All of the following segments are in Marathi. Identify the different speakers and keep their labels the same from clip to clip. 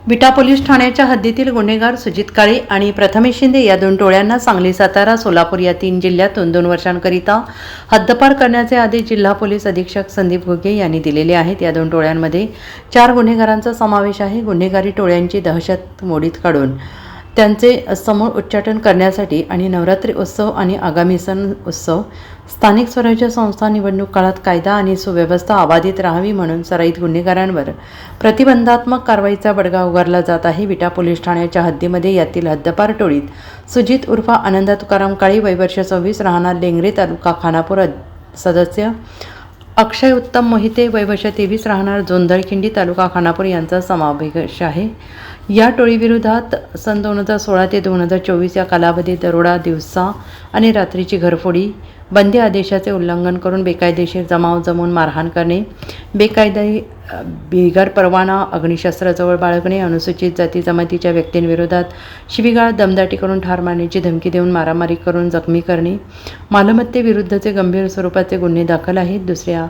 Speaker 1: विटा पोलीस ठाण्याच्या हद्दीतील गुन्हेगार सुजित काळे आणि प्रथमेश शिंदे या दोन टोळ्यांना सांगली, सातारा, सोलापूर या 3 जिल्ह्यातून 2 वर्षांकरिता हद्दपार करण्याचे आदेश जिल्हा पोलीस अधीक्षक संदीप घुगे यांनी दिलेले आहेत। या 2 टोळ्यांमध्ये 4 गुन्हेगारांचा समावेश आहे। गुन्हेगारी टोळ्यांची दहशत मोडीत काढून त्यांचे समूळ उच्चाटन करण्यासाठी आणि नवरात्री उत्सव आणि आगामी सण उत्सव, स्थानिक स्वराज्य संस्था निवडणूक काळात कायदा आणि सुव्यवस्था अबाधित राहावी म्हणून सराईत गुन्हेगारांवर प्रतिबंधात्मक कारवाईचा बडगा उगारला जात आहे। विटा पोलीस ठाण्याच्या हद्दीमध्ये यातील हद्दपार टोळीत सुजित उर्फ आनंद तुकाराम काळे, वय वर्ष 26, राहणार लेंगरे, तालुका खानापूर, सदस्य अक्षय उत्तम मोहिते, वय वर्ष 23, राहणार जोंधळखिंडी, तालुका खानापूर यांचा समावेश आहे। या टोळीविरोधात सन 2016 ते 2024 या कालावधीत दरोडा, दिवसा आणि रात्रीची घरफोडी, बंदी आदेशाचे उल्लंघन करून बेकायदेशीर जमाव जमवून मारहाण करणे, बिगर परवाना अग्निशस्त्र जवळ बाळगणे, अनुसूचित जाती जमातीच्या व्यक्तींविरोधात शिवीगाळ, दमदाटी करून ठार मारण्याची धमकी देऊन मारामारी करून जखमी करणे, मालमत्तेविरुद्धचे गंभीर स्वरूपाचे गुन्हे दाखल आहेत। दुसऱ्या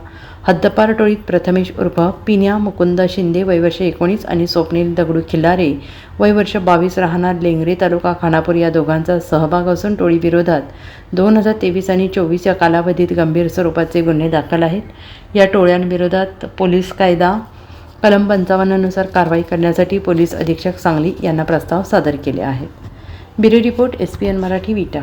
Speaker 1: हद्दपार टोळीत प्रथमेश उर्फ पिन्या मुकुंद शिंदे, वय वर्ष 19 आणि स्वप्नील दगडू खिल्लारे, वय वर्ष 22, राहणार लेंगरे, तालुका खानापूर या दोघांचा सहभाग असून टोळीविरोधात 2023 आणि 24 या कालावधीत गंभीर स्वरूपाचे गुन्हे दाखल आहेत। या टोळ्यांविरोधात पोलीस कायदा कलम 55 नुसार कारवाई करण्यासाठी पोलीस अधीक्षक सांगली यांना प्रस्ताव सादर केले आहेत। ब्युरो रिपोर्ट, SPN मराठी, विटा।